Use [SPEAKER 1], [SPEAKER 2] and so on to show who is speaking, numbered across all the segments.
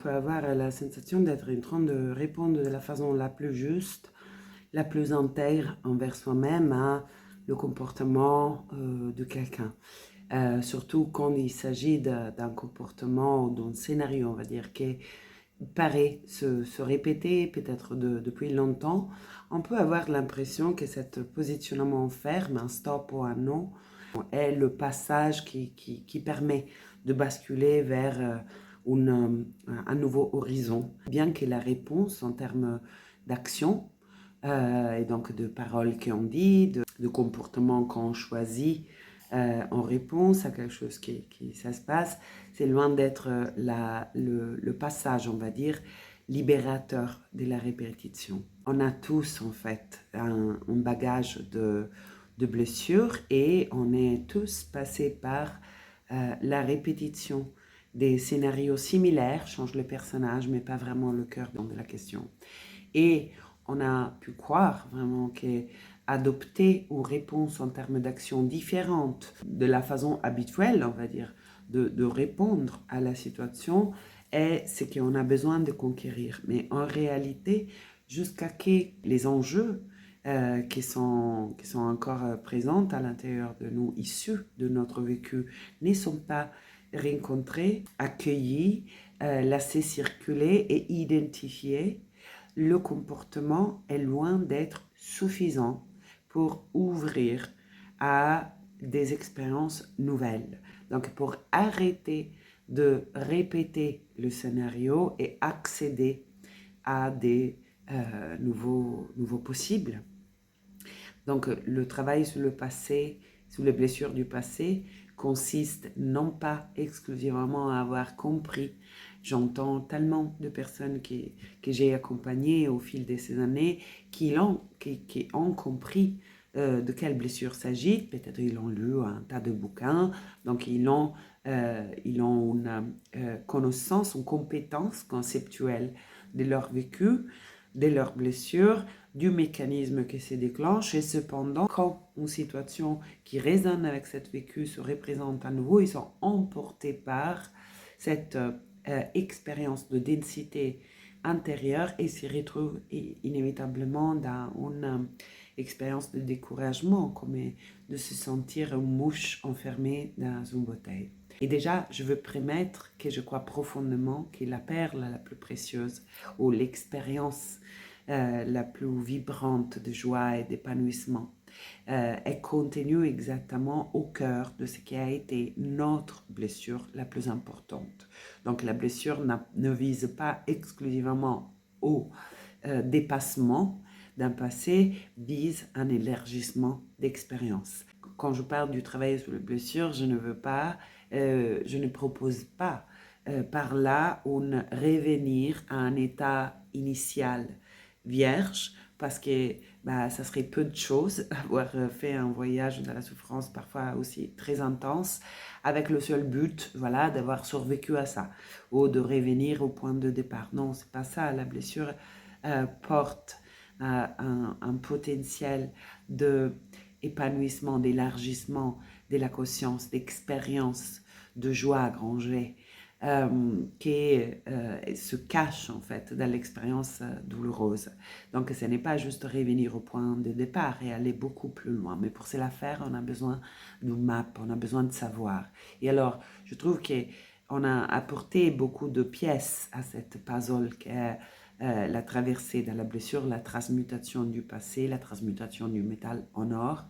[SPEAKER 1] On peut avoir la sensation d'être en train de répondre de la façon la plus juste, la plus intègre envers soi-même à le comportement de quelqu'un. Surtout quand il s'agit d'un comportement, d'un scénario, on va dire, qui paraît se répéter peut-être depuis longtemps. On peut avoir l'impression que ce positionnement ferme, un stop ou un non, est le passage qui permet de basculer vers un nouveau horizon. Bien que la réponse en termes d'action, et donc de paroles qu'on dit, de comportements qu'on choisit en réponse à quelque chose ça se passe, c'est loin d'être le passage, on va dire, libérateur de la répétition. On a tous en fait un bagage de blessures et on est tous passés par la répétition des scénarios similaires, change le personnage mais pas vraiment le cœur de la question. Et on a pu croire vraiment qu'adopter une réponse en termes d'action différente de la façon habituelle, on va dire, de répondre à la situation est ce qu'on a besoin de conquérir. Mais en réalité, jusqu'à que les enjeux qui sont encore présents à l'intérieur de nous, issus de notre vécu, ne sont pas rencontrés, accueillis, laissés circuler et identifiés, le comportement est loin d'être suffisant pour ouvrir à des expériences nouvelles. Donc, pour arrêter de répéter le scénario et accéder à des nouveaux possibles. Donc, le travail sur le passé, sur les blessures du passé, consiste non pas exclusivement à avoir compris. J'entends tellement de personnes que j'ai accompagnées au fil de ces années qui ont compris de quelle blessure s'agit. Peut-être ils ont lu un tas de bouquins, donc ils ont une connaissance, une compétence conceptuelle de leur vécu, de leurs blessures, du mécanisme qui se déclenche. Et cependant, quand une situation qui résonne avec cette vécu se représente à nouveau, ils sont emportés par cette expérience de densité intérieure et s'y retrouvent inévitablement dans une expérience de découragement, comme de se sentir une mouche enfermée dans une bouteille. Et déjà, je veux prémettre que je crois profondément que la perle la plus précieuse ou l'expérience la plus vibrante de joie et d'épanouissement est contenue exactement au cœur de ce qui a été notre blessure la plus importante. Donc la blessure ne vise pas exclusivement au dépassement d'un passé, vise un élargissement d'expérience. Quand je parle du travail sur les blessures, je ne propose pas par là un revenir à un état initial vierge, parce que ça serait peu de choses, avoir fait un voyage dans la souffrance parfois aussi très intense, avec le seul but, voilà, d'avoir survécu à ça, ou de revenir au point de départ. Non, c'est pas ça. La blessure porte un potentiel d'épanouissement, d'élargissement de la conscience, d'expérience, de joie à granger, qui se cache en fait dans l'expérience douloureuse. Donc ce n'est pas juste revenir au point de départ et aller beaucoup plus loin, mais pour cela faire, on a besoin de map, on a besoin de savoir. Et alors, je trouve qu'on a apporté beaucoup de pièces à cette puzzle qui est la traversée de la blessure, la transmutation du passé, la transmutation du métal en or.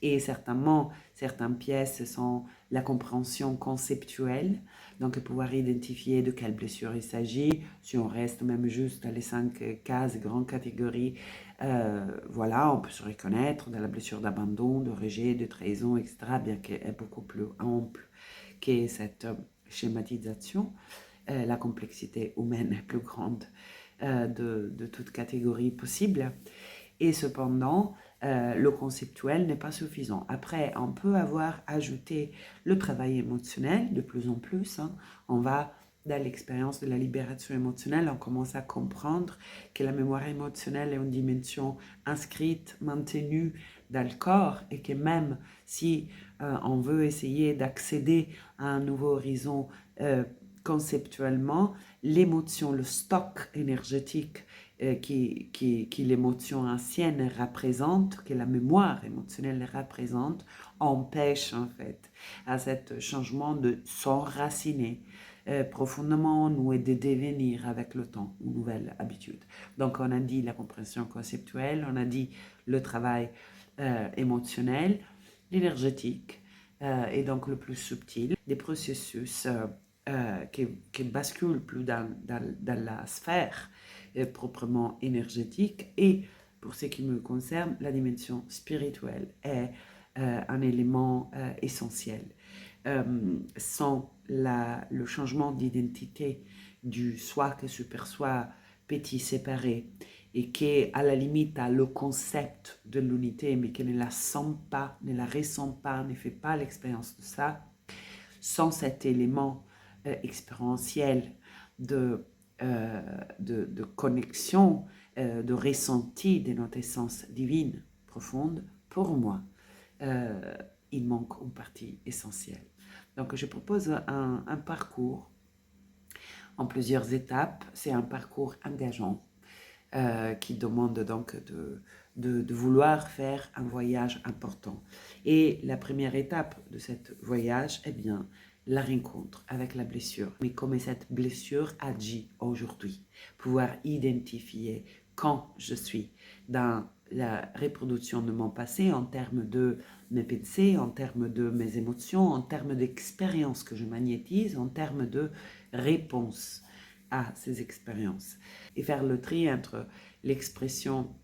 [SPEAKER 1] Et certainement, certaines pièces sont la compréhension conceptuelle, donc pouvoir identifier de quelle blessure il s'agit, si on reste même juste dans les 5 cases, grandes catégories, voilà, on peut se reconnaître dans la blessure d'abandon, de rejet, de trahison, etc., bien qu'elle est beaucoup plus ample que cette schématisation. La complexité humaine est plus grande de toute catégorie possible. Et cependant, le conceptuel n'est pas suffisant. Après, on peut avoir ajouté le travail émotionnel de plus en plus. On va dans l'expérience de la libération émotionnelle, on commence à comprendre que la mémoire émotionnelle est une dimension inscrite, maintenue dans le corps et que même si on veut essayer d'accéder à un nouveau horizon conceptuellement, l'émotion, le stock énergétique qui l'émotion ancienne représente, que la mémoire émotionnelle représente, empêche en fait à cet changement de s'enraciner profondément en nous et de devenir avec le temps une nouvelle habitude. Donc on a dit la compréhension conceptuelle, on a dit le travail émotionnel, l'énergétique et donc le plus subtil, des processus qui basculent plus dans la sphère proprement énergétique et pour ce qui me concerne, la dimension spirituelle est un élément essentiel. Sans le changement d'identité du soi que se perçoit petit, séparé, et qui, à la limite, a le concept de l'unité, mais qui ne la sent pas, ne la ressent pas, ne fait pas l'expérience de ça, sans cet élément expérientiel de connexion, de ressenti de notre essence divine profonde, pour moi, il manque une partie essentielle. Donc, je propose un parcours en plusieurs étapes. C'est un parcours engageant qui demande donc de vouloir faire un voyage important. Et la première étape de ce voyage, eh bien, la rencontre avec la blessure. Mais comment cette blessure agit aujourd'hui. Pouvoir identifier quand je suis dans la reproduction de mon passé en termes de mes pensées, en termes de mes émotions, en termes d'expériences que je magnétise, en termes de réponses à ces expériences. Et faire le tri entre l'expression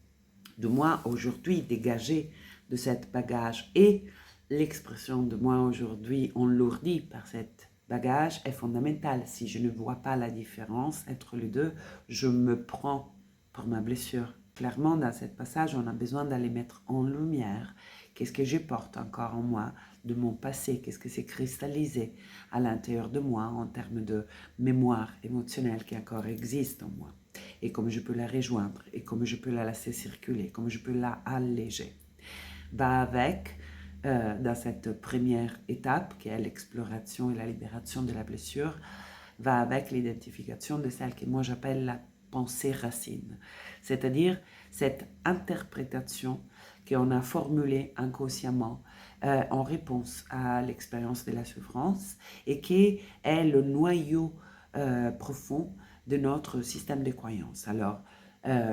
[SPEAKER 1] de moi aujourd'hui dégagée de cet bagage et l'expression de moi aujourd'hui enlourdie par cet bagage est fondamentale. Si je ne vois pas la différence entre les deux, je me prends pour ma blessure. Clairement, dans ce passage, on a besoin d'aller mettre en lumière qu'est-ce que je porte encore en moi de mon passé, qu'est-ce que c'est cristallisé à l'intérieur de moi en termes de mémoire émotionnelle qui encore existe en moi, et comment je peux la rejoindre, et comment je peux la laisser circuler, comment je peux la alléger. Va avec, dans cette première étape, qui est l'exploration et la libération de la blessure, va avec l'identification de celle que moi j'appelle la pensée racine, c'est-à-dire cette interprétation qu'on a formulée inconsciemment en réponse à l'expérience de la souffrance et qui est le noyau profond de notre système de croyances. Alors,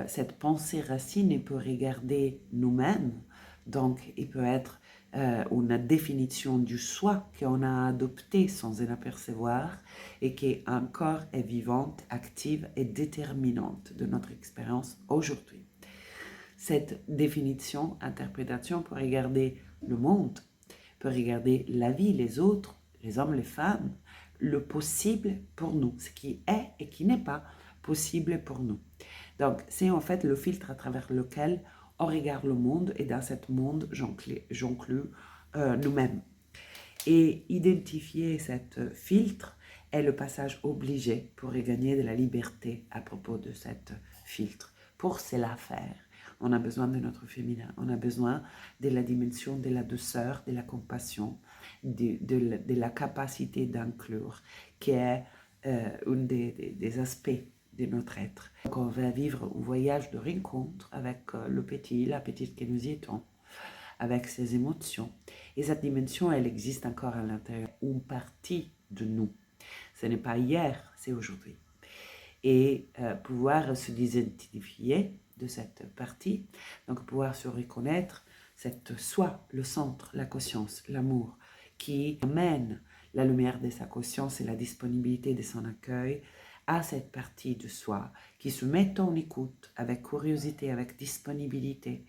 [SPEAKER 1] cette pensée racine, il peut regarder nous-mêmes, donc il peut être une définition du soi qu'on a adopté sans en apercevoir et qui encore est vivante, active et déterminante de notre expérience aujourd'hui. Cette définition, interprétation peut regarder le monde, peut regarder la vie, les autres, les hommes, les femmes, le possible pour nous, ce qui est et qui n'est pas possible pour nous. Donc, c'est en fait le filtre à travers lequel on regarde le monde et dans ce monde, j'inclus nous-mêmes. Et identifier cet filtre est le passage obligé pour regagner de la liberté à propos de cet filtre. Pour cela faire, on a besoin de notre féminin, on a besoin de la dimension de la douceur, de la compassion, de la capacité d'inclure, qui est un des aspects de notre être. Donc on va vivre un voyage de rencontre avec le petit, la petite que nous y étions, avec ses émotions. Et cette dimension, elle existe encore à l'intérieur, une partie de nous. Ce n'est pas hier, c'est aujourd'hui. Et pouvoir se désidentifier de cette partie, donc pouvoir se reconnaître, cette soi, le centre, la conscience, l'amour, qui amène la lumière de sa conscience et la disponibilité de son accueil à cette partie de soi qui se met en écoute avec curiosité, avec disponibilité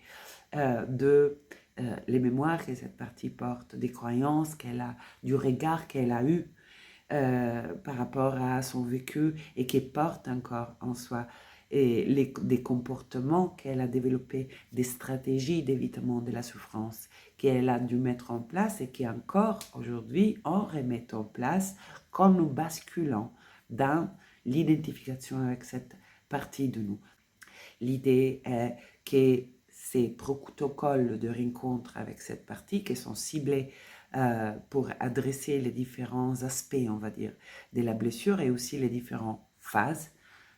[SPEAKER 1] les mémoires que cette partie porte, des croyances qu'elle a, du regard qu'elle a eu par rapport à son vécu et qui porte encore en soi, et des comportements qu'elle a développés, des stratégies d'évitement de la souffrance qu'elle a dû mettre en place et qui encore aujourd'hui on remet en place quand nous basculons dans l'identification avec cette partie de nous. L'idée est que ces protocoles de rencontre avec cette partie qui sont ciblés pour adresser les différents aspects, on va dire, de la blessure et aussi les différentes phase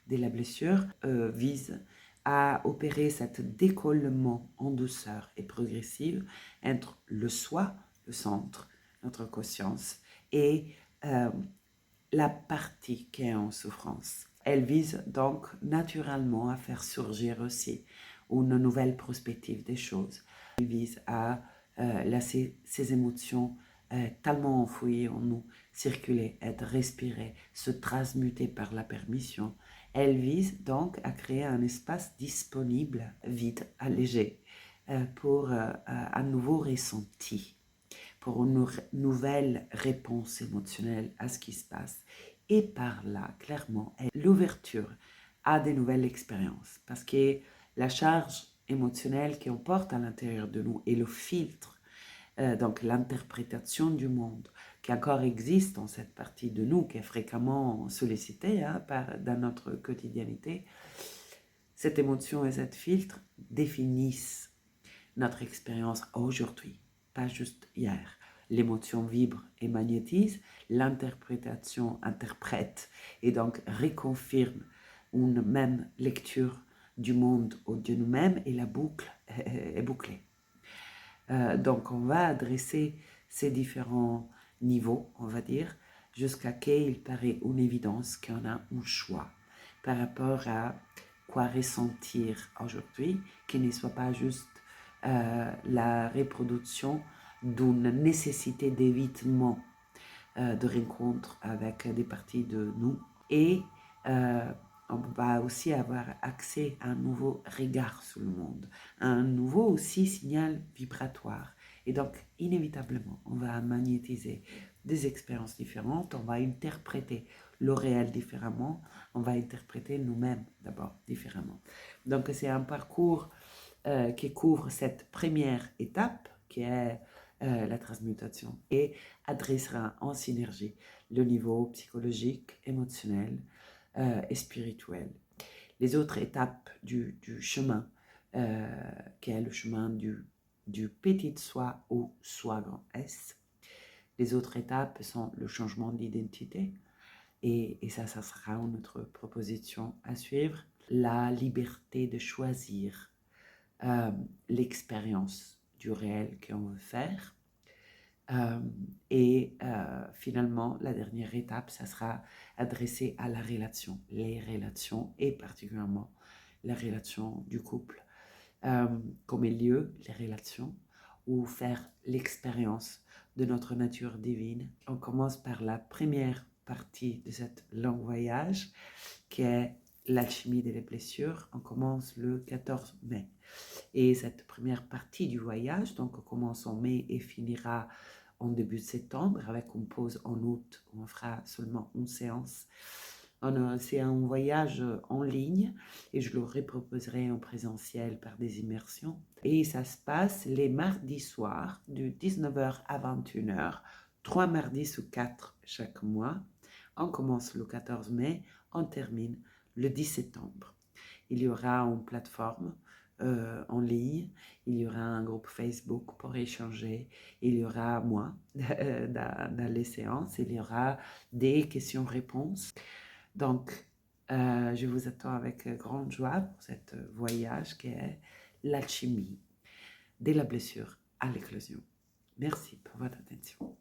[SPEAKER 1] de la blessure vise à opérer cet décollement en douceur et progressive entre le soi, le centre, notre conscience, et la partie qui est en souffrance. Elle vise donc naturellement à faire surgir aussi une nouvelle perspective des choses. Elle vise à laisser ces émotions tellement enfouies en nous, circuler, être respirées, se transmuter par la permission. Elle vise donc à créer un espace disponible, vide, allégé, pour un nouveau ressenti, pour une nouvelle réponse émotionnelle à ce qui se passe. Et par là, clairement, l'ouverture à des nouvelles expériences. Parce que la charge émotionnelle qu'on porte à l'intérieur de nous et le filtre, donc l'interprétation du monde, qui encore existe dans cette partie de nous, qui est fréquemment sollicitée dans notre quotidiennité, cette émotion et cette filtre définissent notre expérience aujourd'hui, pas juste hier. L'émotion vibre et magnétise, l'interprétation interprète et donc reconfirme une même lecture du monde ou de nous-mêmes et la boucle est bouclée. Donc on va adresser ces différents niveaux, on va dire, jusqu'à qu'il paraît une évidence qu'on a un choix par rapport à quoi ressentir aujourd'hui, qui ne soit pas juste la reproduction d'une nécessité d'évitement de rencontre avec des parties de nous. Et on va aussi avoir accès à un nouveau regard sur le monde, un nouveau aussi signal vibratoire. Et donc, inévitablement, on va magnétiser des expériences différentes, on va interpréter le réel différemment, on va interpréter nous-mêmes d'abord différemment. Donc, c'est un parcours qui couvre cette première étape qui est la transmutation et adressera en synergie le niveau psychologique, émotionnel et spirituel. Les autres étapes du chemin, qui est le chemin du petit soi au soi grand S, les autres étapes sont le changement d'identité et ça sera notre proposition à suivre, la liberté de choisir l'expérience du réel qu'on veut faire. Et finalement, la dernière étape, ça sera adressé à la relation, les relations et particulièrement la relation du couple comme lieu, les relations, ou faire l'expérience de notre nature divine. On commence par la première partie de cet long voyage qui est l'alchimie des blessures. On commence le 14 mai. Et cette première partie du voyage, donc on commence en mai et finira en début de septembre avec une pause en août où on fera seulement une séance. C'est un voyage en ligne et je le reproposerai en présentiel par des immersions. Et ça se passe les mardis soirs de 19h à 21h, 3 mardis sur 4 chaque mois. On commence le 14 mai, on termine le 10 septembre. Il y aura une plateforme en ligne, il y aura un groupe Facebook pour échanger, il y aura moi dans les séances, il y aura des questions-réponses. Donc, je vous attends avec grande joie pour ce voyage qui est l'alchimie de la blessure à l'éclosion. Merci pour votre attention.